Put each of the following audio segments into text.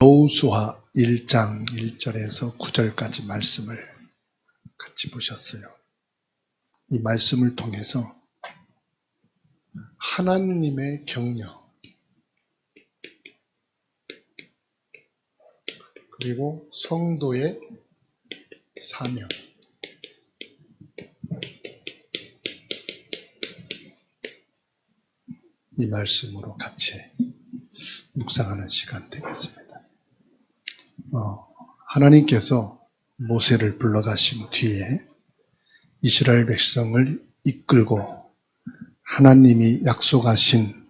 여호수아 1장 1절에서 9절까지 말씀을 같이 보셨어요. 이 말씀을 통해서 하나님의 격려 그리고 성도의 사명 이 말씀으로 같이 묵상하는 시간 되겠습니다. 하나님께서 모세를 불러가신 뒤에 이스라엘 백성을 이끌고 하나님이 약속하신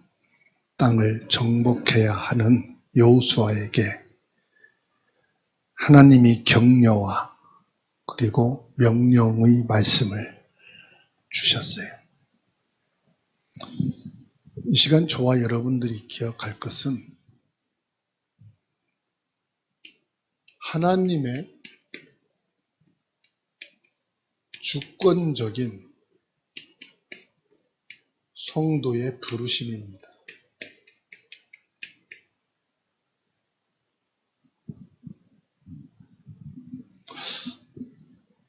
땅을 정복해야 하는 여호수아에게 하나님이 격려와 그리고 명령의 말씀을 주셨어요. 이 시간 저와 여러분들이 기억할 것은 하나님의 주권적인 성도의 부르심입니다.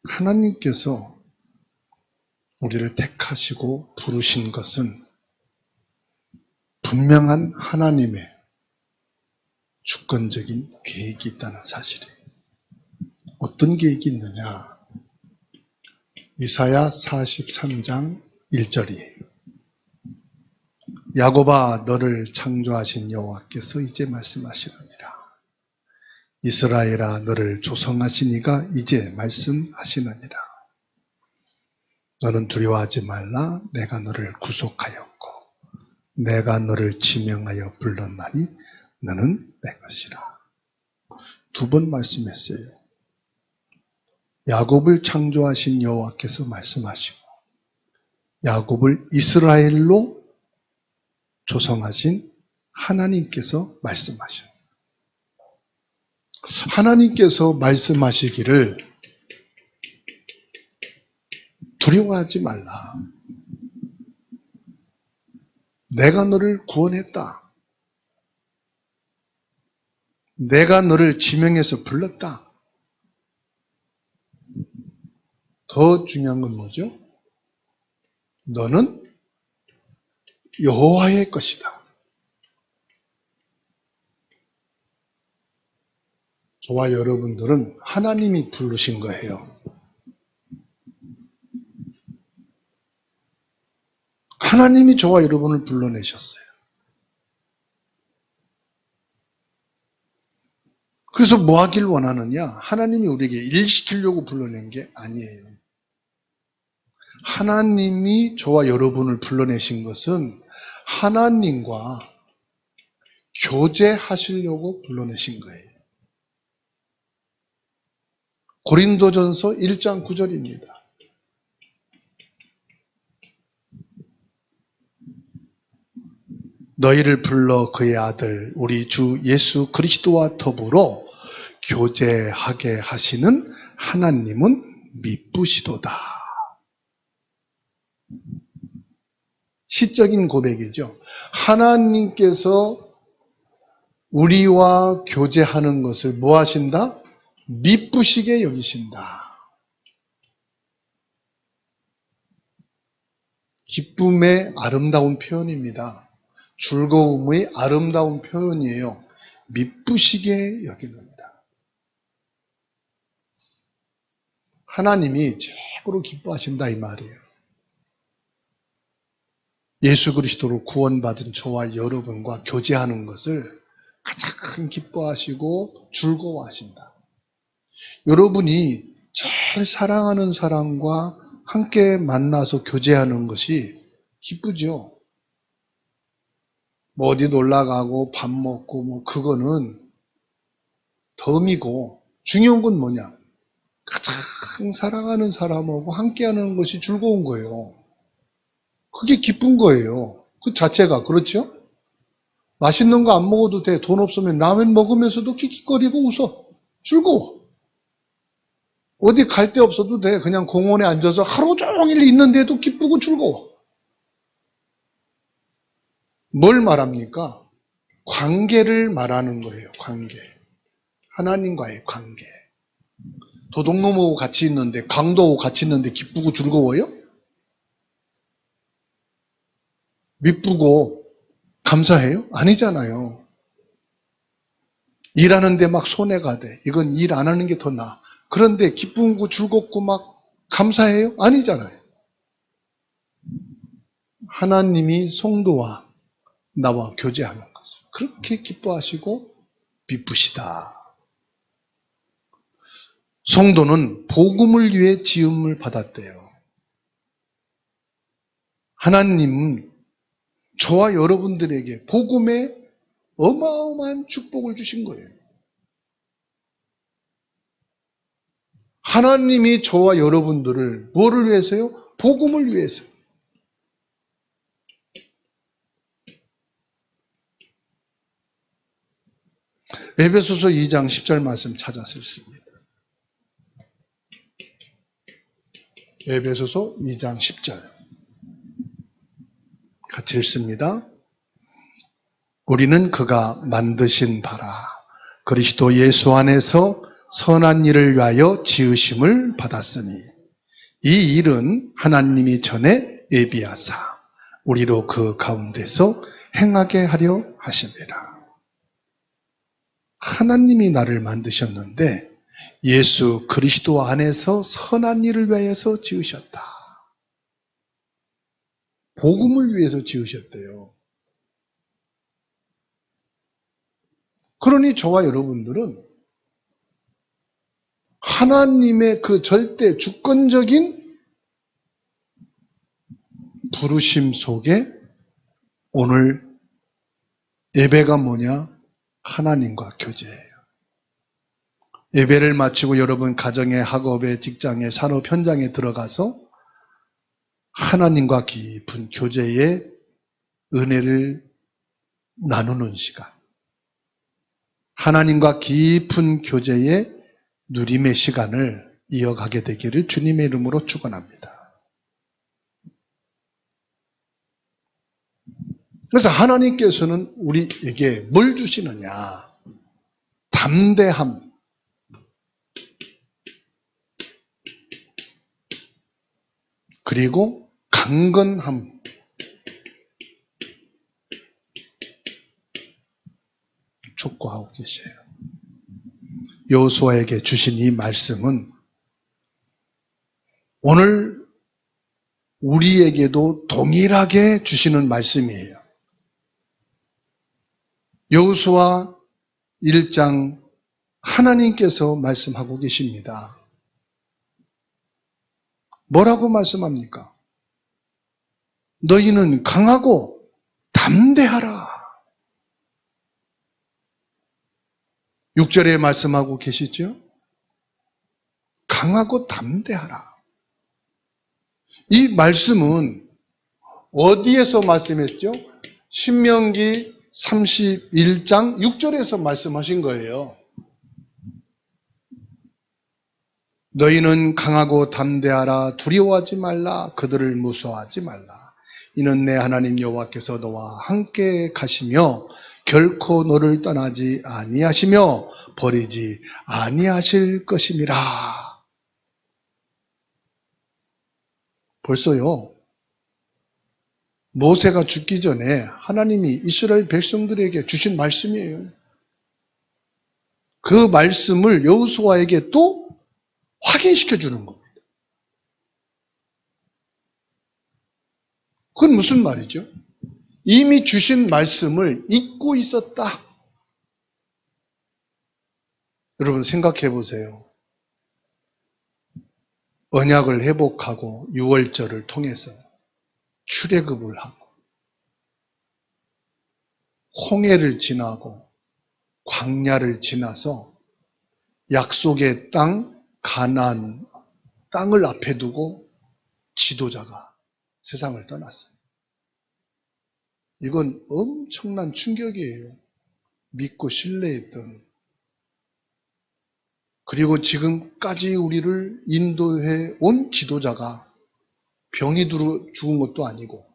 하나님께서 우리를 택하시고 부르신 것은 분명한 하나님의 주권적인 계획이 있다는 사실이에요. 어떤 계획이 있느냐? 이사야 43장 1절이에요. 야곱아 너를 창조하신 여호와께서 이제 말씀하시느니라. 이스라엘아 너를 조성하신 이가 이제 말씀하시느니라. 너는 두려워하지 말라. 내가 너를 구속하였고 내가 너를 지명하여 불렀나니 너는 내 것이라. 두 번 말씀했어요. 야곱을 창조하신 여호와께서 말씀하시고 야곱을 이스라엘로 조성하신 하나님께서 말씀하셔요. 하나님께서 말씀하시기를 두려워하지 말라. 내가 너를 구원했다. 내가 너를 지명해서 불렀다. 더 중요한 건 뭐죠? 너는 여호와의 것이다. 저와 여러분들은 하나님이 부르신 거예요. 하나님이 저와 여러분을 불러내셨어요. 그래서 뭐 하길 원하느냐? 하나님이 우리에게 일 시키려고 불러낸 게 아니에요. 하나님이 저와 여러분을 불러내신 것은 하나님과 교제하시려고 불러내신 거예요. 고린도전서 1장 9절입니다. 너희를 불러 그의 아들 우리 주 예수 그리스도와 더불어 교제하게 하시는 하나님은 미쁘시도다. 시적인 고백이죠. 하나님께서 우리와 교제하는 것을 뭐 하신다? 미쁘시게 여기신다. 기쁨의 아름다운 표현입니다. 즐거움의 아름다운 표현이에요. 미쁘시게 여기느니라. 하나님이 최고로 기뻐하신다 이 말이에요. 예수 그리스도로 구원받은 저와 여러분과 교제하는 것을 가장 기뻐하시고 즐거워하신다. 여러분이 제일 사랑하는 사람과 함께 만나서 교제하는 것이 기쁘죠. 뭐 어디 놀러 가고 밥 먹고 그거는 덤이고 중요한 건 뭐냐? 가장 사랑하는 사람하고 함께하는 것이 즐거운 거예요. 그게 기쁜 거예요. 그 자체가. 그렇죠? 맛있는 거 안 먹어도 돼. 돈 없으면 라면 먹으면서도 킥킥거리고 웃어. 즐거워. 어디 갈 데 없어도 돼. 그냥 공원에 앉아서 하루 종일 있는데도 기쁘고 즐거워. 뭘 말합니까? 관계를 말하는 거예요. 관계. 하나님과의 관계. 도둑놈하고 같이 있는데, 강도하고 같이 있는데 기쁘고 즐거워요? 미쁘고 감사해요? 아니잖아요. 일하는데 막 손해가 돼. 이건 일 안 하는 게 더 나아. 그런데 기쁘고 즐겁고 막 감사해요? 아니잖아요. 하나님이 성도와 나와 교제하는 것을 그렇게 기뻐하시고 미쁘시다. 성도는 복음을 위해 지음을 받았대요. 하나님은 저와 여러분들에게 복음의 어마어마한 축복을 주신 거예요. 하나님이 저와 여러분들을 뭐를 위해서요? 복음을 위해서. 에베소서 2장 10절 말씀 찾아서 읽습니다. 에베소서 2장 10절 같이 읽습니다. 우리는 그가 만드신 바라 그리스도 예수 안에서 선한 일을 위하여 지으심을 받았으니 이 일은 하나님이 전에 예비하사 우리로 그 가운데서 행하게 하려 하심이라. 하나님이 나를 만드셨는데 예수 그리스도 안에서 선한 일을 위하여서 지으셨다. 복음을 위해서 지으셨대요. 그러니 저와 여러분들은 하나님의 그 절대 주권적인 부르심 속에 오늘 예배가 뭐냐? 하나님과 교제예요. 예배를 마치고 여러분 가정에, 학업에, 직장에, 산업 현장에 들어가서 하나님과 깊은 교제의 은혜를 나누는 시간, 하나님과 깊은 교제의 누림의 시간을 이어가게 되기를 주님의 이름으로 축원합니다. 그래서 하나님께서는 우리에게 뭘 주시느냐? 담대함. 그리고 강건함. 촉구하고 계세요. 여호수아에게 주신 이 말씀은 오늘 우리에게도 동일하게 주시는 말씀이에요. 여호수아 1장 하나님께서 말씀하고 계십니다. 뭐라고 말씀합니까? 너희는 강하고 담대하라. 6절에 말씀하고 계시죠? 강하고 담대하라. 이 말씀은 어디에서 말씀했죠? 신명기 31장 6절에서 말씀하신 거예요. 너희는 강하고 담대하라. 두려워하지 말라. 그들을 무서워하지 말라. 이는 내 하나님 여호와께서 너와 함께 가시며 결코 너를 떠나지 아니하시며 버리지 아니하실 것임이라. 벌써요, 모세가 죽기 전에 하나님이 이스라엘 백성들에게 주신 말씀이에요. 그 말씀을 여호수아에게 또 확인시켜 주는 겁니다. 그건 무슨 말이죠? 이미 주신 말씀을 잊고 있었다. 여러분 생각해 보세요. 언약을 회복하고 유월절을 통해서 출애굽을 하고 홍해를 지나고 광야를 지나서 약속의 땅 가나안 땅을 앞에 두고 지도자가 세상을 떠났어요. 이건 엄청난 충격이에요. 믿고 신뢰했던. 그리고 지금까지 우리를 인도해 온 지도자가 병이 들어 죽은 것도 아니고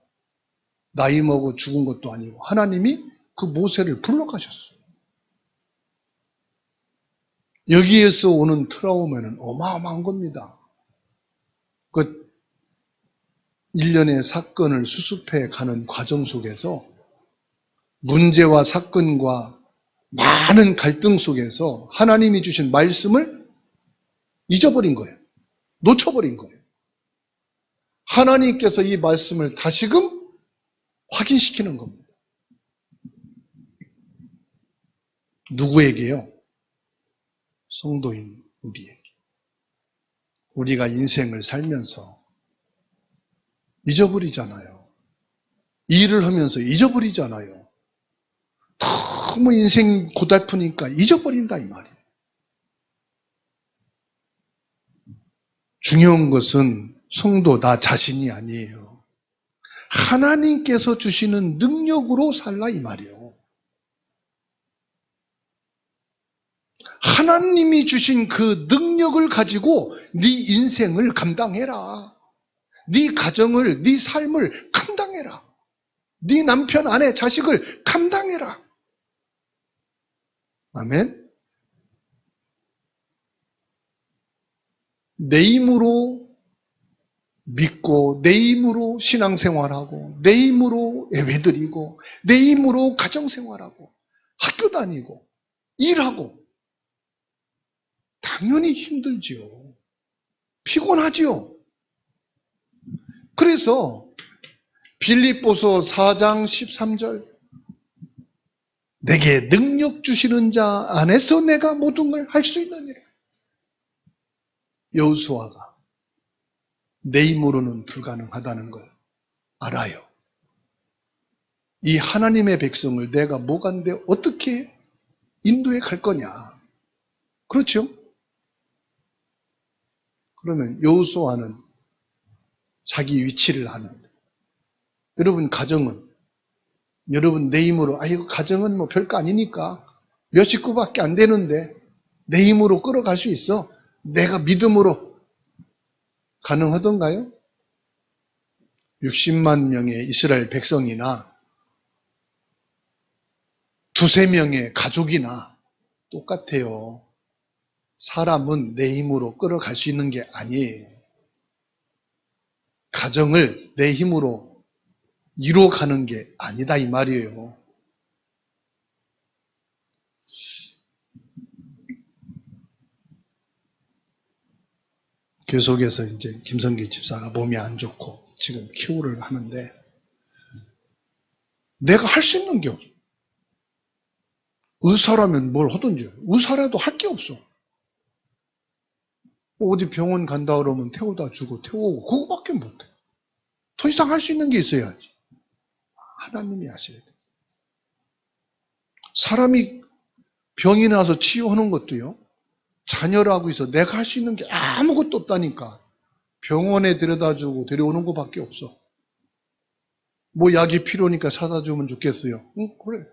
나이 먹어 죽은 것도 아니고 하나님이 그 모세를 불러가셨어요. 여기에서 오는 트라우마는 어마어마한 겁니다. 그 일련의 사건을 수습해 가는 과정 속에서 문제와 사건과 많은 갈등 속에서 하나님이 주신 말씀을 잊어버린 거예요. 놓쳐버린 거예요. 하나님께서 이 말씀을 다시금 확인시키는 겁니다. 누구에게요? 성도인 우리에게. 우리가 인생을 살면서 잊어버리잖아요. 일을 하면서 잊어버리잖아요. 너무 인생 고달프니까 잊어버린다 이 말이에요. 중요한 것은 성도 나 자신이 아니에요. 하나님께서 주시는 능력으로 살라 이 말이에요. 하나님이 주신 그 능력을 가지고 네 인생을 감당해라. 네 가정을, 네 삶을 감당해라. 네 남편, 아내, 자식을 감당해라. 아멘. 내 힘으로 믿고 내 힘으로 신앙생활하고 내 힘으로 예배드리고 내 힘으로 가정생활하고 학교 다니고 일하고 당연히 힘들지요. 피곤하지요. 그래서 빌립보서 4장 13절 내게 능력 주시는 자 안에서 내가 모든 걸 할 수 있느니라. 여호수아가 내 힘으로는 불가능하다는 걸 알아요. 이 하나님의 백성을 내가 뭐간데 어떻게 인도해 갈 거냐. 그렇죠? 그러면 여호수아는 자기 위치를 아는데 여러분 가정은 여러분 내 힘으로 이거 가정은 뭐 별거 아니니까 몇 식구밖에 안 되는데 내 힘으로 끌어갈 수 있어. 내가 믿음으로 가능하던가요? 60만 명의 이스라엘 백성이나 두세 명의 가족이나 똑같아요. 사람은 내 힘으로 끌어갈 수 있는 게 아니에요. 가정을 내 힘으로 이루어가는 게 아니다 이 말이에요. 계속해서 이제 김성기 집사가 몸이 안 좋고 지금 키우를 하는데 내가 할 수 있는 게 없어. 의사라면 뭘 하든지 의사라도 할 게 없어. 어디 병원 간다 그러면 태워다 주고 태우고 그거밖에 못해. 더 이상 할 수 있는 게 있어야지. 하나님이 하셔야 돼. 사람이 병이 나서 치유하는 것도요. 자녀라고 해서 내가 할 수 있는 게 아무것도 없다니까. 병원에 데려다주고 데려오는 것밖에 없어. 뭐 약이 필요하니까 사다 주면 좋겠어요. 응, 그래.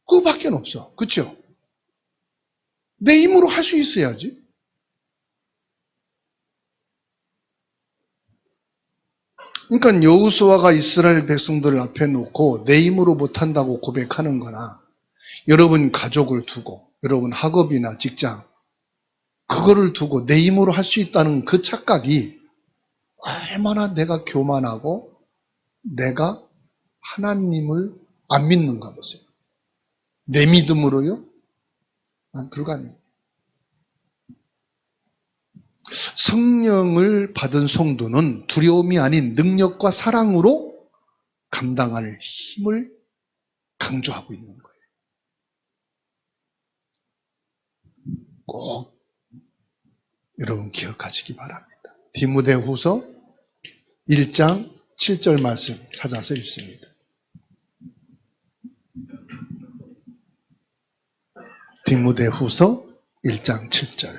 그거밖에 없어. 그렇죠? 내 힘으로 할 수 있어야지. 그러니까 여호수아가 이스라엘 백성들을 앞에 놓고 내 힘으로 못한다고 고백하는 거나 여러분 가족을 두고 여러분 학업이나 직장 그거를 두고 내 힘으로 할 수 있다는 그 착각이 얼마나 내가 교만하고 내가 하나님을 안 믿는가 보세요. 내 믿음으로요? 난 불가능해요. 성령을 받은 성도는 두려움이 아닌 능력과 사랑으로 감당할 힘을 강조하고 있는 거예요. 꼭 여러분 기억하시기 바랍니다. 디모데후서 1장 7절 말씀 찾아서 읽습니다. 디모데후서 1장 7절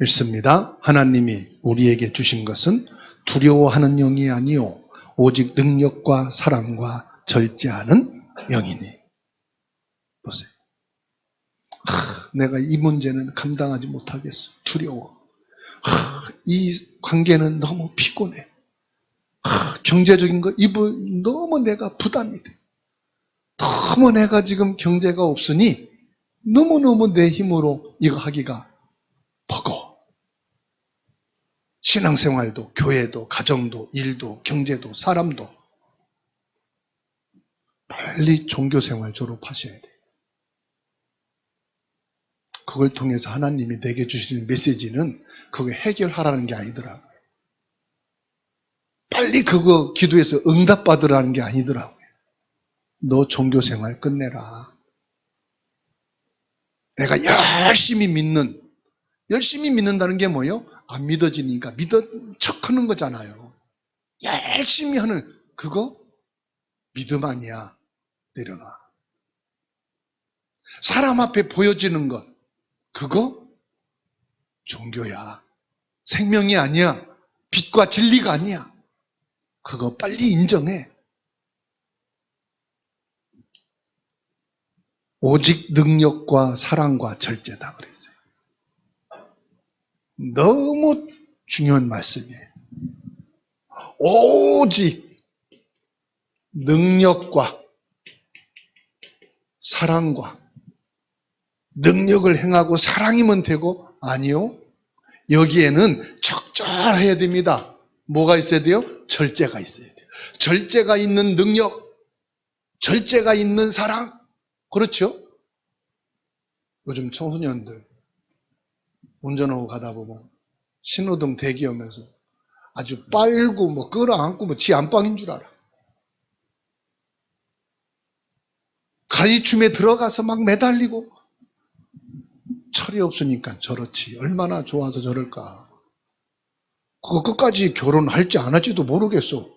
읽습니다. 하나님이 우리에게 주신 것은 두려워하는 영이 아니요 오직 능력과 사랑과 절제하는 영이니. 보세요. 내가 이 문제는 감당하지 못하겠어. 두려워. 이 관계는 너무 피곤해. 경제적인 거 너무 내가 부담이 돼. 너무 내가 지금 경제가 없으니 너무너무 내 힘으로 이거 하기가 버거워. 신앙생활도, 교회도, 가정도, 일도, 경제도, 사람도 빨리 종교생활 졸업하셔야 돼요. 그걸 통해서 하나님이 내게 주시는 메시지는 그거 해결하라는 게 아니더라고요. 빨리 그거 기도해서 응답받으라는 게 아니더라고요. 너 종교생활 끝내라. 내가 열심히 믿는다는 게 뭐예요? 안 믿어지니까 믿은 척하는 거잖아요. 열심히 하는 그거 믿음 아니야. 내려놔. 사람 앞에 보여지는 것 그거 종교야. 생명이 아니야. 빛과 진리가 아니야. 그거 빨리 인정해. 오직 능력과 사랑과 절제다 그랬어요. 너무 중요한 말씀이에요. 오직 능력과 사랑과 능력을 행하고 사랑이면 되고 아니요. 여기에는 적절해야 됩니다. 뭐가 있어야 돼요? 절제가 있어야 돼요. 절제가 있는 능력, 절제가 있는 사랑. 그렇죠? 요즘 청소년들 운전하고 가다 보면 신호등 대기하면서 아주 빨고 뭐 끌어안고 지 안방인 줄 알아. 가이춤에 들어가서 막 매달리고 철이 없으니까 저렇지. 얼마나 좋아서 저럴까. 그거 끝까지 결혼할지 안 할지도 모르겠어.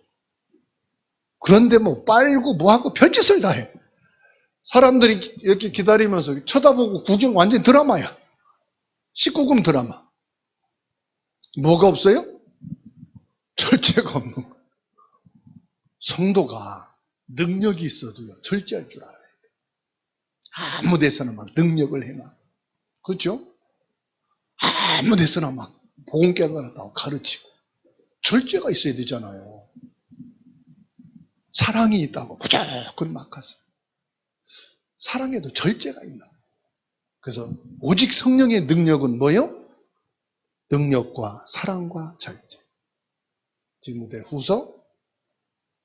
그런데 뭐 빨고 뭐하고 별짓을 다 해. 사람들이 이렇게 기다리면서 쳐다보고 구경 완전 드라마야. 19금 드라마. 뭐가 없어요? 절제가 없는 거예요. 성도가 능력이 있어도요. 절제할 줄 알아야 돼요. 아무 데서나 막 능력을 행하고. 그렇죠? 아무 데서나 막 복음 깨달았다고 가르치고. 절제가 있어야 되잖아요. 사랑이 있다고 무조건 막 가서. 사랑에도 절제가 있나. 그래서 오직 성령의 능력은 뭐예요? 능력과 사랑과 절제. 디모데 후서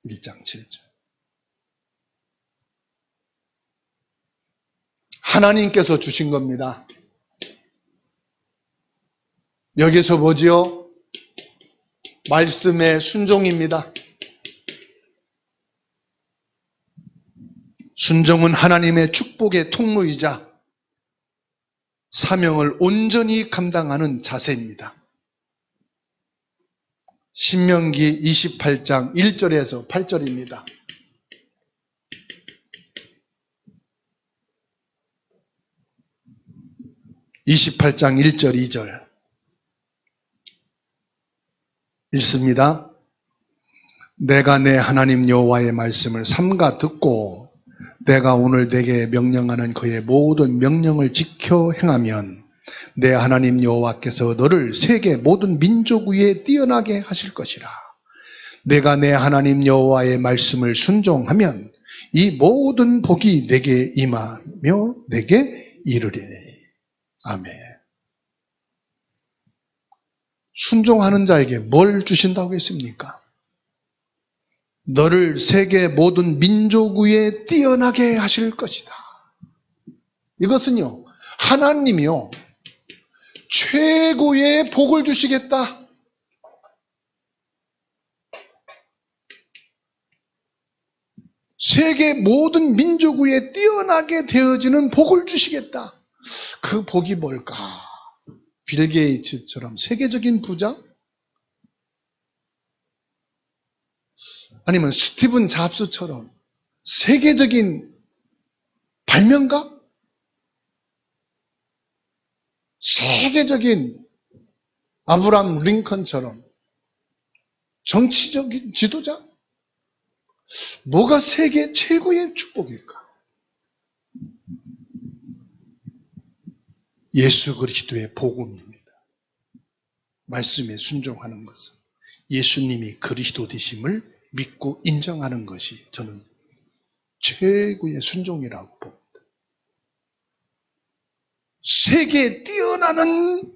1장 7절. 하나님께서 주신 겁니다. 여기서 뭐지요? 말씀의 순종입니다. 순종은 하나님의 축복의 통로이자 사명을 온전히 감당하는 자세입니다. 신명기 28장 1절에서 8절입니다. (28장) 1절 2절 읽습니다. 내가 내 하나님 여호와의 말씀을 삼가 듣고 내가 오늘 내게 명령하는 그의 모든 명령을 지켜 행하면 내 하나님 여호와께서 너를 세계 모든 민족 위에 뛰어나게 하실 것이라. 내가 내 하나님 여호와의 말씀을 순종하면 이 모든 복이 내게 임하며 내게 이르리니. 아멘. 순종하는 자에게 뭘 주신다고 했습니까? 너를 세계 모든 민족 위에 뛰어나게 하실 것이다. 이것은요, 하나님이요, 최고의 복을 주시겠다. 세계 모든 민족 위에 뛰어나게 되어지는 복을 주시겠다. 그 복이 뭘까? 빌 게이츠처럼 세계적인 부자? 아니면 스티븐 잡스처럼 세계적인 발명가? 세계적인 아브라함 링컨처럼 정치적인 지도자? 뭐가 세계 최고의 축복일까? 예수 그리스도의 복음입니다. 말씀에 순종하는 것은 예수님이 그리스도 되심을 믿고 인정하는 것이 저는 최고의 순종이라고 봅니다. 세계에 뛰어나는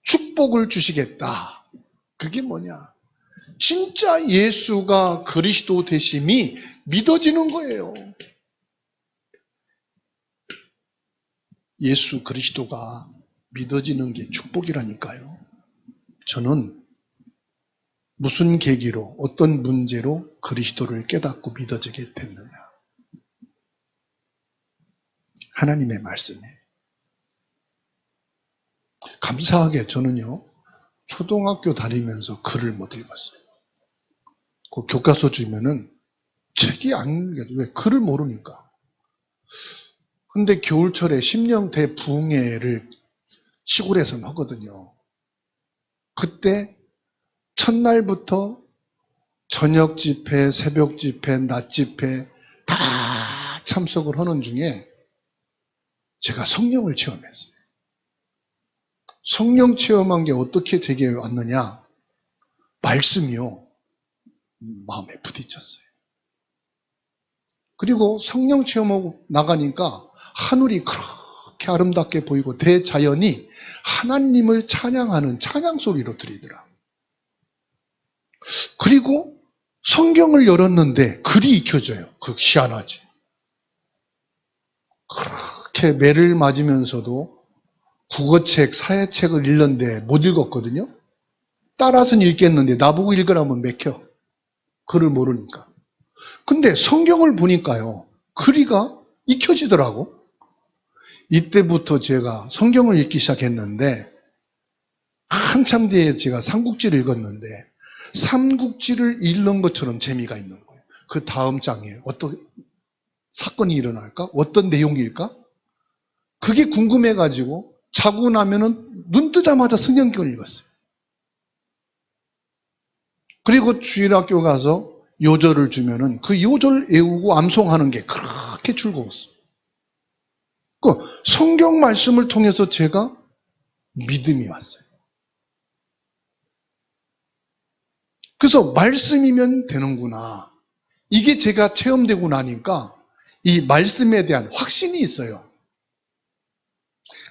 축복을 주시겠다. 그게 뭐냐? 진짜 예수가 그리스도 되심이 믿어지는 거예요. 예수 그리스도가 믿어지는 게 축복이라니까요. 저는 무슨 계기로, 어떤 문제로 그리스도를 깨닫고 믿어지게 됐느냐? 하나님의 말씀에. 감사하게 저는요, 초등학교 다니면서 글을 못 읽었어요. 그 교과서 주면은 책이 안 읽어요. 왜? 글을 모르니까. 근데 겨울철에 심령대 부흥회를 시골에서 하거든요. 그때 첫날부터 저녁 집회, 새벽 집회, 낮 집회 다 참석을 하는 중에 제가 성령을 체험했어요. 성령 체험한 게 어떻게 제게 왔느냐? 말씀이요. 마음에 부딪혔어요. 그리고 성령 체험하고 나가니까 하늘이 그렇게 아름답게 보이고 대자연이 하나님을 찬양하는 찬양 소리로 들리더라. 그리고 성경을 열었는데 글이 익혀져요. 그 희한하지. 그렇게 매를 맞으면서도 국어책, 사회책을 읽는데 못 읽었거든요. 따라서는 읽겠는데 나보고 읽으라면 맥혀. 글을 모르니까. 근데 성경을 보니까요. 글이가 익혀지더라고. 이때부터 제가 성경을 읽기 시작했는데 한참 뒤에 제가 삼국지를 읽었는데 삼국지를 읽는 것처럼 재미가 있는 거예요. 그 다음 장에 어떤 사건이 일어날까? 어떤 내용일까? 그게 궁금해가지고 자고 나면은 눈 뜨자마자 성경을 읽었어요. 그리고 주일학교 가서 요절을 주면은 그 요절 외우고 암송하는 게 그렇게 즐거웠어요. 그 성경 말씀을 통해서 제가 믿음이 왔어요. 그래서 말씀이면 되는구나. 이게 제가 체험되고 나니까 이 말씀에 대한 확신이 있어요.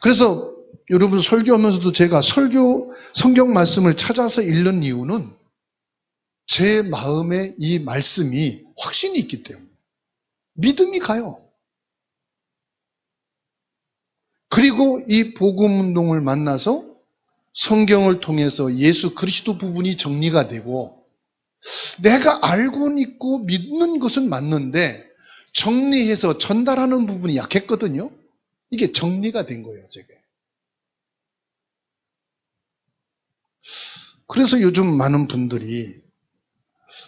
그래서 여러분 설교하면서도 제가 성경 말씀을 찾아서 읽는 이유는 제 마음에 이 말씀이 확신이 있기 때문에 믿음이 가요. 그리고 이 복음운동을 만나서 성경을 통해서 예수 그리스도 부분이 정리가 되고 내가 알고 있고 믿는 것은 맞는데 정리해서 전달하는 부분이 약했거든요. 이게 정리가 된 거예요, 제게. 그래서 요즘 많은 분들이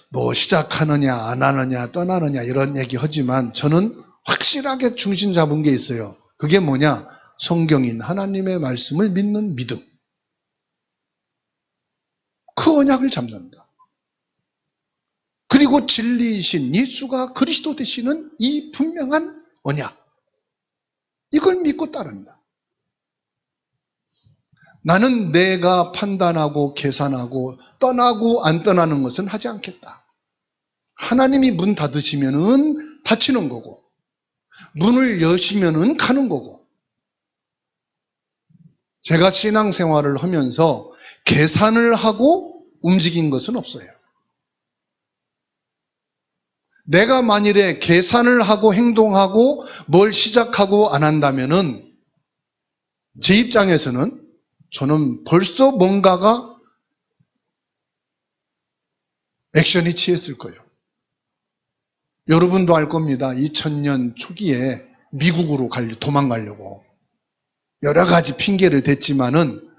뭐 시작하느냐 안 하느냐 떠나느냐 이런 얘기 하지만 저는 확실하게 중심 잡은 게 있어요. 그게 뭐냐? 성경인 하나님의 말씀을 믿는 믿음. 그 언약을 잡는다. 그리고 진리이신 예수가 그리스도 되시는 이 분명한 언약. 이걸 믿고 따른다. 나는 내가 판단하고 계산하고 떠나고 안 떠나는 것은 하지 않겠다. 하나님이 문 닫으시면은 닫히는 거고 문을 여시면은 가는 거고 제가 신앙생활을 하면서 계산을 하고 움직인 것은 없어요. 내가 만일에 계산을 하고 행동하고 뭘 시작하고 안 한다면은 제 입장에서는 저는 벌써 뭔가가 액션이 취했을 거예요. 여러분도 알 겁니다. 2000년 초기에 미국으로 도망가려고 여러 가지 핑계를 댔지만은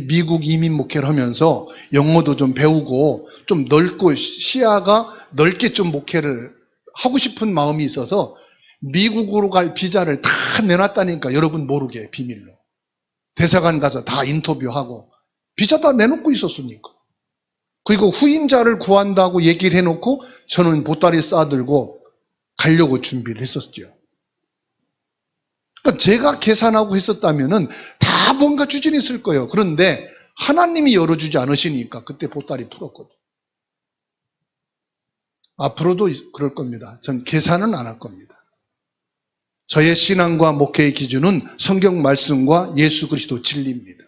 미국 이민 목회를 하면서 영어도 좀 배우고 좀 넓고 시야가 넓게 좀 목회를 하고 싶은 마음이 있어서 미국으로 갈 비자를 다 내놨다니까. 여러분 모르게 비밀로. 대사관 가서 다 인터뷰하고 비자 다 내놓고 있었으니까. 그리고 후임자를 구한다고 얘기를 해놓고 저는 보따리 싸들고 가려고 준비를 했었죠. 그러니까 제가 계산하고 했었다면은 다 뭔가 주진이 있을 거예요. 그런데 하나님이 열어주지 않으시니까 그때 보따리 풀었거든요. 앞으로도 그럴 겁니다. 전 계산은 안 할 겁니다. 저의 신앙과 목회의 기준은 성경 말씀과 예수 그리스도 진리입니다.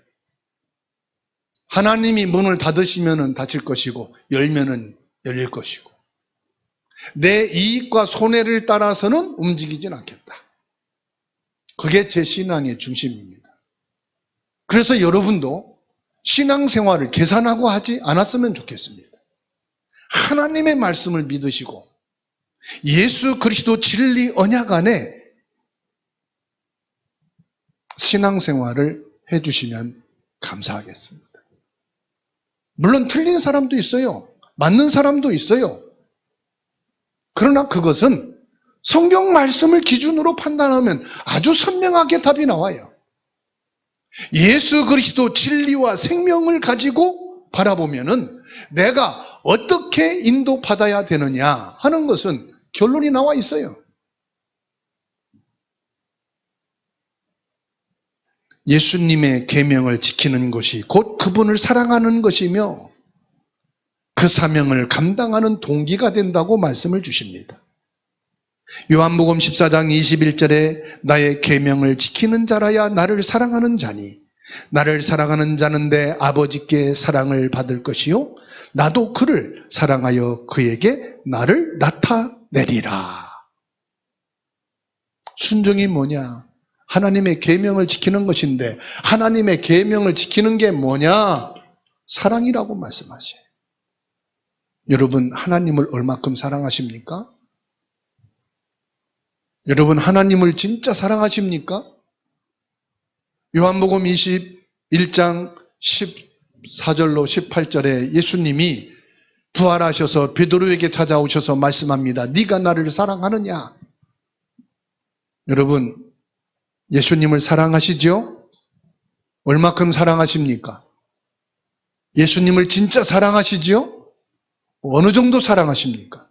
하나님이 문을 닫으시면 닫힐 것이고 열면은 열릴 것이고 내 이익과 손해를 따라서는 움직이진 않겠다. 그게 제 신앙의 중심입니다. 그래서 여러분도 신앙생활을 계산하고 하지 않았으면 좋겠습니다. 하나님의 말씀을 믿으시고 예수 그리스도 진리 언약 안에 신앙생활을 해주시면 감사하겠습니다. 물론 틀린 사람도 있어요. 맞는 사람도 있어요. 그러나 그것은 성경 말씀을 기준으로 판단하면 아주 선명하게 답이 나와요. 예수 그리스도 진리와 생명을 가지고 바라보면은 내가 어떻게 인도받아야 되느냐 하는 것은 결론이 나와 있어요. 예수님의 계명을 지키는 것이 곧 그분을 사랑하는 것이며 그 사명을 감당하는 동기가 된다고 말씀을 주십니다. 요한복음 14장 21절에 나의 계명을 지키는 자라야 나를 사랑하는 자니 나를 사랑하는 자는 내 아버지께 사랑을 받을 것이요 나도 그를 사랑하여 그에게 나를 나타내리라. 순종이 뭐냐? 하나님의 계명을 지키는 것인데 하나님의 계명을 지키는 게 뭐냐? 사랑이라고 말씀하세요. 여러분 하나님을 얼마큼 사랑하십니까? 여러분 하나님을 진짜 사랑하십니까? 요한복음 21장 14절로 18절에 예수님이 부활하셔서 베드로에게 찾아오셔서 말씀합니다. 네가 나를 사랑하느냐? 여러분 예수님을 사랑하시죠? 얼마큼 사랑하십니까? 예수님을 진짜 사랑하시죠? 어느 정도 사랑하십니까?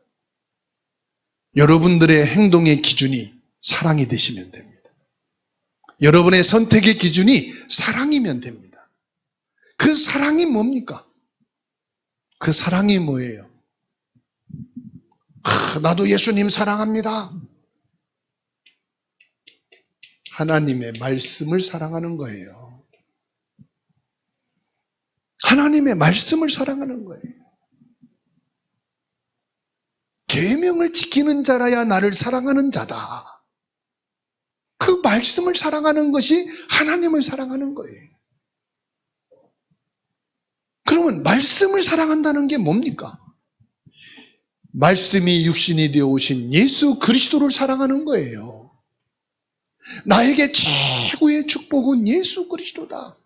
여러분들의 행동의 기준이 사랑이 되시면 됩니다. 여러분의 선택의 기준이 사랑이면 됩니다. 그 사랑이 뭡니까? 그 사랑이 뭐예요? 나도 예수님 사랑합니다. 하나님의 말씀을 사랑하는 거예요. 하나님의 말씀을 사랑하는 거예요. 계명을 지키는 자라야 나를 사랑하는 자다. 그 말씀을 사랑하는 것이 하나님을 사랑하는 거예요. 그러면 말씀을 사랑한다는 게 뭡니까? 말씀이 육신이 되어 오신 예수 그리스도를 사랑하는 거예요. 나에게 최고의 축복은 예수 그리스도다.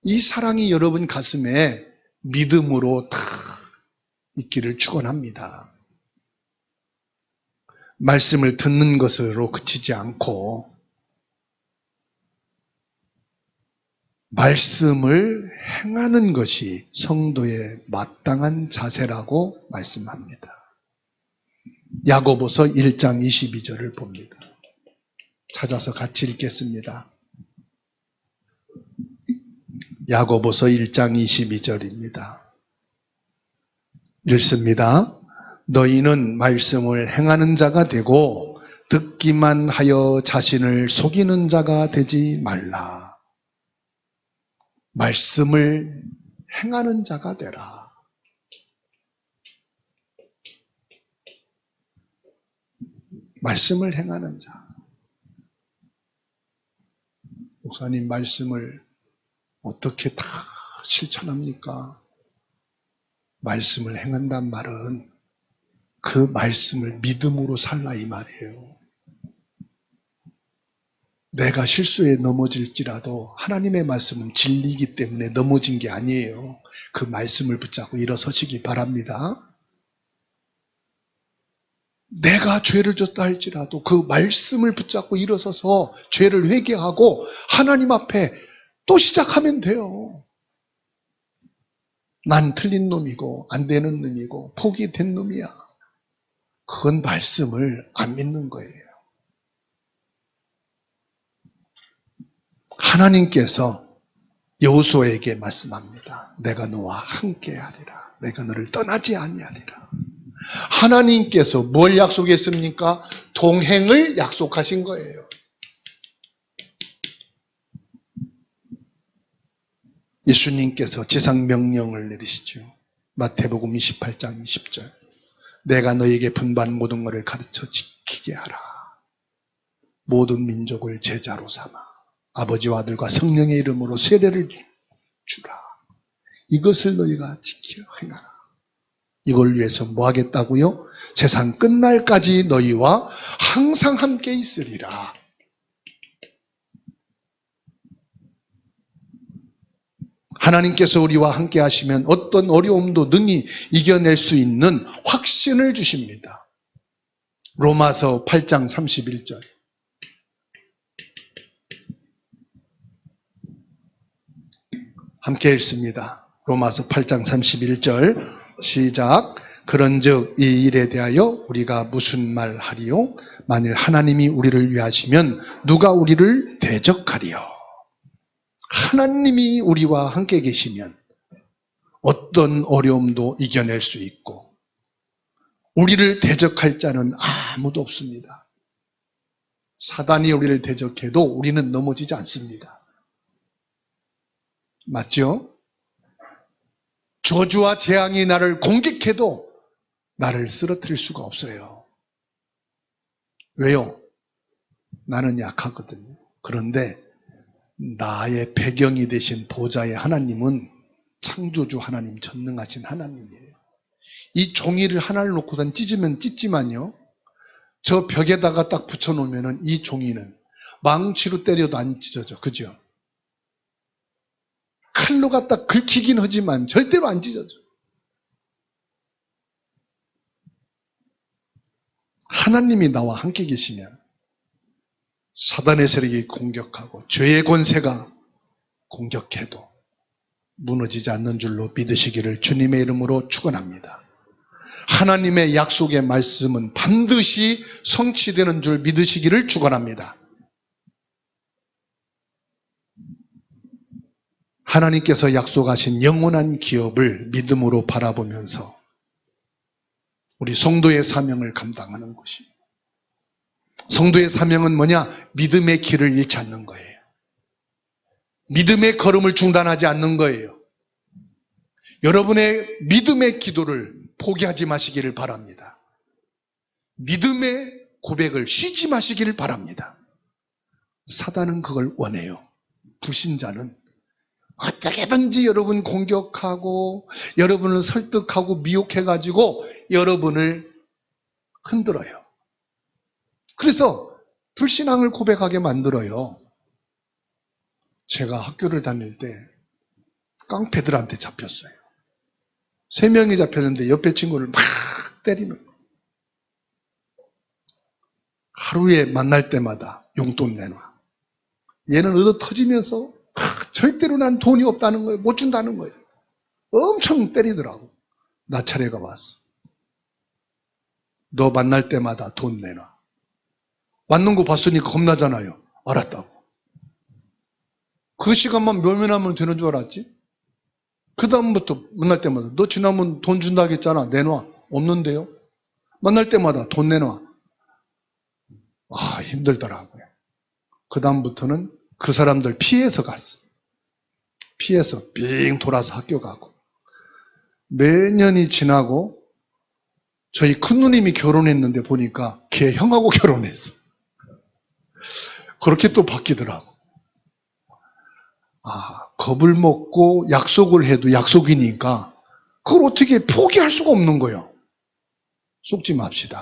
이 사랑이 여러분 가슴에 믿음으로 다 있기를 축원합니다. 말씀을 듣는 것으로 그치지 않고 말씀을 행하는 것이 성도의 마땅한 자세라고 말씀합니다. 야고보서 1장 22절을 봅니다. 찾아서 같이 읽겠습니다. 야고보서 1장 22절입니다. 읽습니다. 너희는 말씀을 행하는 자가 되고 듣기만 하여 자신을 속이는 자가 되지 말라. 말씀을 행하는 자가 되라. 말씀을 행하는 자. 목사님 말씀을 어떻게 다 실천합니까? 말씀을 행한단 말은 그 말씀을 믿음으로 살라 이 말이에요. 내가 실수에 넘어질지라도 하나님의 말씀은 진리이기 때문에 넘어진 게 아니에요. 그 말씀을 붙잡고 일어서시기 바랍니다. 내가 죄를 졌다 할지라도 그 말씀을 붙잡고 일어서서 죄를 회개하고 하나님 앞에 또 시작하면 돼요. 난 틀린 놈이고 안 되는 놈이고 포기된 놈이야. 그건 말씀을 안 믿는 거예요. 하나님께서 여호수아에게 말씀합니다. 내가 너와 함께하리라. 내가 너를 떠나지 아니하리라. 하나님께서 뭘 약속했습니까? 동행을 약속하신 거예요. 예수님께서 지상명령을 내리시죠. 마태복음 28장 20절. 내가 너에게 분반 모든 것을 가르쳐 지키게 하라. 모든 민족을 제자로 삼아 아버지와 아들과 성령의 이름으로 세례를 주라. 이것을 너희가 지켜 행하라. 이걸 위해서 뭐 하겠다고요? 세상 끝날까지 너희와 항상 함께 있으리라. 하나님께서 우리와 함께 하시면 어떤 어려움도 능히 이겨낼 수 있는 확신을 주십니다. 로마서 8장 31절. 함께 읽습니다. 로마서 8장 31절 시작. 그런즉 이 일에 대하여 우리가 무슨 말 하리요? 만일 하나님이 우리를 위하시면 누가 우리를 대적하리요? 하나님이 우리와 함께 계시면 어떤 어려움도 이겨낼 수 있고 우리를 대적할 자는 아무도 없습니다. 사단이 우리를 대적해도 우리는 넘어지지 않습니다. 맞죠? 저주와 재앙이 나를 공격해도 나를 쓰러뜨릴 수가 없어요. 왜요? 나는 약하거든요. 그런데 나의 배경이 되신 보좌의 하나님은 창조주 하나님, 전능하신 하나님이에요. 이 종이를 하나를 놓고선 찢으면 찢지만요, 저 벽에다가 딱 붙여놓으면 이 종이는 망치로 때려도 안 찢어져. 그죠? 칼로 갖다 긁히긴 하지만 절대로 안 찢어져. 하나님이 나와 함께 계시면 사단의 세력이 공격하고 죄의 권세가 공격해도 무너지지 않는 줄로 믿으시기를 주님의 이름으로 축원합니다. 하나님의 약속의 말씀은 반드시 성취되는 줄 믿으시기를 축원합니다. 하나님께서 약속하신 영원한 기업을 믿음으로 바라보면서 우리 성도의 사명을 감당하는 것입니다. 성도의 사명은 뭐냐? 믿음의 길을 잃지 않는 거예요. 믿음의 걸음을 중단하지 않는 거예요. 여러분의 믿음의 기도를 포기하지 마시기를 바랍니다. 믿음의 고백을 쉬지 마시기를 바랍니다. 사단은 그걸 원해요. 불신자는 어떻게든지 여러분 공격하고 여러분을 설득하고 미혹해가지고 여러분을 흔들어요. 그래서 불신앙을 고백하게 만들어요. 제가 학교를 다닐 때 깡패들한테 잡혔어요. 3명이 잡혔는데 옆에 친구를 막 때리는 거예요. 하루에 만날 때마다 용돈 내놔. 얘는 얻어 터지면서 절대로 난 돈이 없다는 거예요. 못 준다는 거예요. 엄청 때리더라고. 나 차례가 왔어. 너 만날 때마다 돈 내놔. 맞는 거 봤으니까 겁나잖아요. 알았다고. 그 시간만 묘면하면 되는 줄 알았지? 그 다음부터 만날 때마다 너 지나면 돈 준다고 했잖아. 내놔. 없는데요? 만날 때마다 돈 내놔. 힘들더라고요. 그 다음부터는 그 사람들 피해서 갔어. 피해서 빙 돌아서 학교 가고. 몇 년이 지나고 저희 큰누님이 결혼했는데 보니까 걔 형하고 결혼했어. 그렇게 또 바뀌더라고. 겁을 먹고 약속을 해도 약속이니까 그걸 어떻게 포기할 수가 없는 거예요. 속지 맙시다.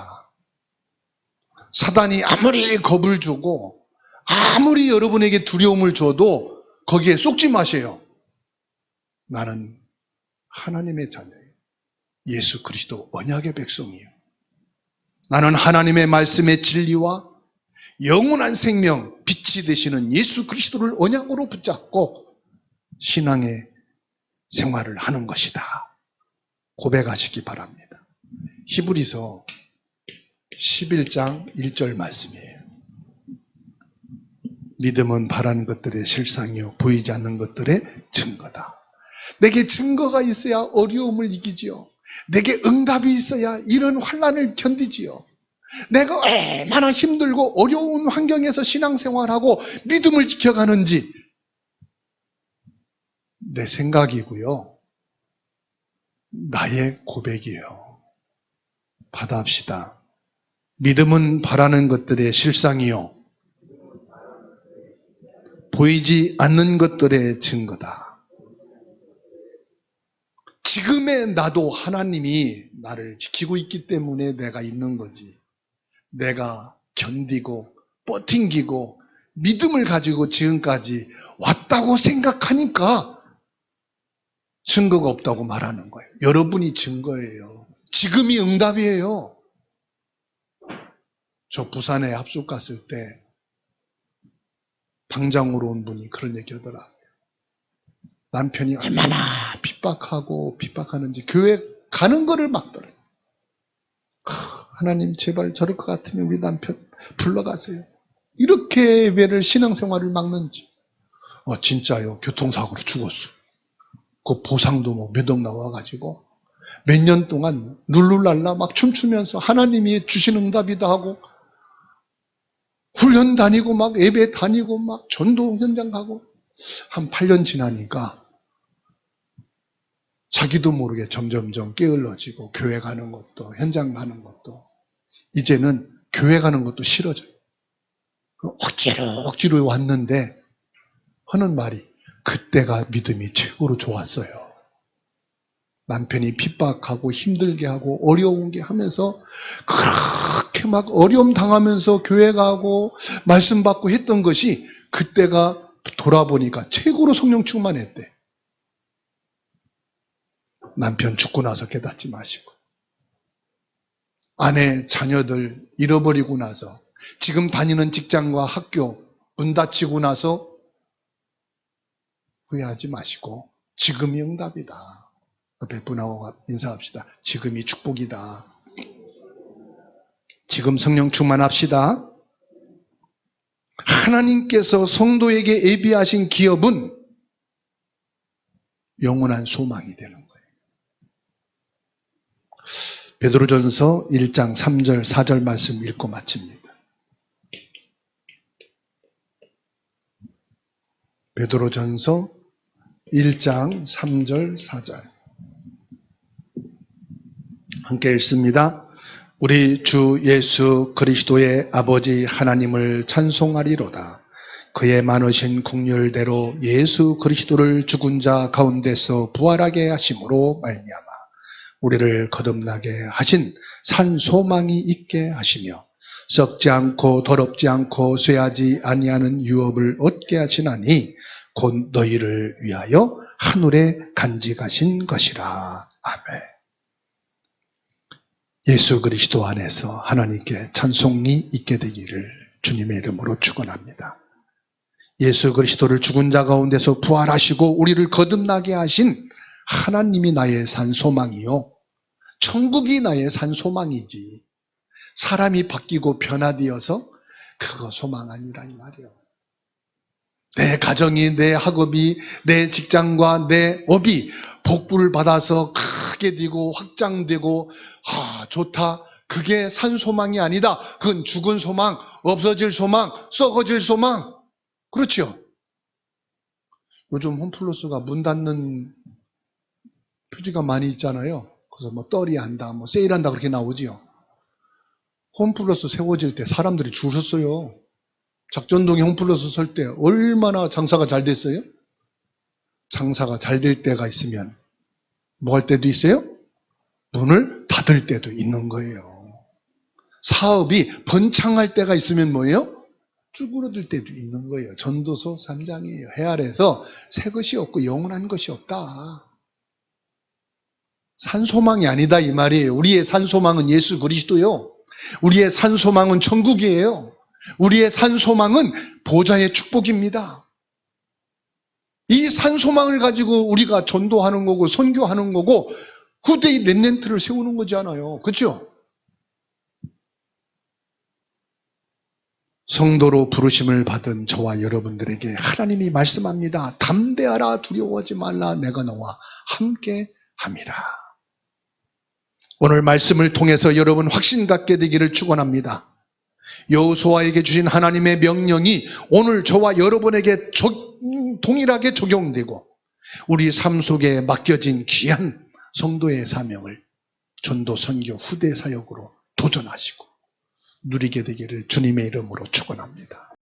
사단이 아무리 겁을 주고 아무리 여러분에게 두려움을 줘도 거기에 속지 마세요. 나는 하나님의 자녀예요. 예수 그리스도 언약의 백성이에요. 나는 하나님의 말씀의 진리와 영원한 생명, 빛이 되시는 예수 그리스도를 언약으로 붙잡고 신앙의 생활을 하는 것이다. 고백하시기 바랍니다. 히브리서 11장 1절 말씀이에요. 믿음은 바라는 것들의 실상이요 보이지 않는 것들의 증거다. 내게 증거가 있어야 어려움을 이기지요. 내게 응답이 있어야 이런 환난을 견디지요. 내가 얼마나 힘들고 어려운 환경에서 신앙생활하고 믿음을 지켜가는지 내 생각이고요. 나의 고백이에요. 받아합시다. 믿음은 바라는 것들의 실상이요. 보이지 않는 것들의 증거다. 지금의 나도 하나님이 나를 지키고 있기 때문에 내가 있는 거지. 내가 견디고 버팅기고 믿음을 가지고 지금까지 왔다고 생각하니까 증거가 없다고 말하는 거예요. 여러분이 증거예요. 지금이 응답이에요. 저 부산에 합숙 갔을 때 방장으로 온 분이 그런 얘기 하더라고요. 남편이 얼마나 핍박하는지 교회 가는 거를 막더래요. 하나님 제발 저럴 것 같으면 우리 남편 불러가세요. 이렇게 예배를 신앙생활을 막는지. 진짜요. 교통사고로 죽었어요. 그 보상도 뭐 몇 억 나와가지고 몇 년 동안 룰루랄라 막 춤추면서 하나님이 주신 응답이다 하고 훈련 다니고 막 예배 다니고 막 전도 현장 가고 한 8년 지나니까 자기도 모르게 점점점 게을러지고 교회 가는 것도 현장 가는 것도 이제는 교회 가는 것도 싫어져요. 억지로 왔는데 하는 말이 그때가 믿음이 최고로 좋았어요. 남편이 핍박하고 힘들게 하고 어려운 게 하면서 그렇게 막 어려움 당하면서 교회 가고 말씀 받고 했던 것이 그때가 돌아보니까 최고로 성령 충만했대. 남편 죽고 나서 깨닫지 마시고 아내, 자녀들 잃어버리고 나서 지금 다니는 직장과 학교 문 닫히고 나서 후회하지 마시고 지금이 응답이다. 옆에 분하고 인사합시다. 지금이 축복이다. 지금 성령 충만합시다. 하나님께서 성도에게 예비하신 기업은 영원한 소망이 되는 거예요. 베드로전서 1장 3절 4절 말씀 읽고 마칩니다. 베드로전서 1장 3절 4절 함께 읽습니다. 우리 주 예수 그리스도의 아버지 하나님을 찬송하리로다. 그의 많으신 긍휼대로 예수 그리스도를 죽은 자 가운데서 부활하게 하심으로 말미암아 우리를 거듭나게 하신 산 소망이 있게 하시며 썩지 않고 더럽지 않고 쇠하지 아니하는 유업을 얻게 하시나니 곧 너희를 위하여 하늘에 간직하신 것이라. 아멘. 예수 그리스도 안에서 하나님께 찬송이 있게 되기를 주님의 이름으로 축원합니다. 예수 그리스도를 죽은 자 가운데서 부활하시고 우리를 거듭나게 하신 하나님이 나의 산 소망이요. 천국이 나의 산 소망이지. 사람이 바뀌고 변화되어서 그거 소망 아니라 이 말이에요. 내 가정이, 내 학업이, 내 직장과 내 업이 복부를 받아서 크게 되고 확장되고 좋다. 그게 산 소망이 아니다. 그건 죽은 소망, 없어질 소망, 썩어질 소망. 그렇죠? 요즘 홈플러스가 문 닫는 표지가 많이 있잖아요. 그래서 뭐 떨이 한다, 뭐 세일한다 그렇게 나오지요. 홈플러스 세워질 때 사람들이 줄 섰어요. 작전동에 홈플러스 설 때 얼마나 장사가 잘 됐어요? 장사가 잘 될 때가 있으면 뭐 할 때도 있어요? 문을 닫을 때도 있는 거예요. 사업이 번창할 때가 있으면 뭐예요? 쭈그러들 때도 있는 거예요. 전도서 3장이에요. 해 아래에서 새 것이 없고 영원한 것이 없다. 산소망이 아니다 이 말이에요. 우리의 산소망은 예수 그리스도요. 우리의 산소망은 천국이에요. 우리의 산소망은 보좌의 축복입니다. 이 산소망을 가지고 우리가 전도하는 거고 선교하는 거고 후대의 렘넌트를 세우는 거잖아요. 그렇죠? 성도로 부르심을 받은 저와 여러분들에게 하나님이 말씀합니다. 담대하라, 두려워하지 말라, 내가 너와 함께 함이라. 오늘 말씀을 통해서 여러분 확신 갖게 되기를 축원합니다. 여호수아에게 주신 하나님의 명령이 오늘 저와 여러분에게 동일하게 적용되고 우리 삶 속에 맡겨진 귀한 성도의 사명을 전도 선교 후대 사역으로 도전하시고 누리게 되기를 주님의 이름으로 축원합니다.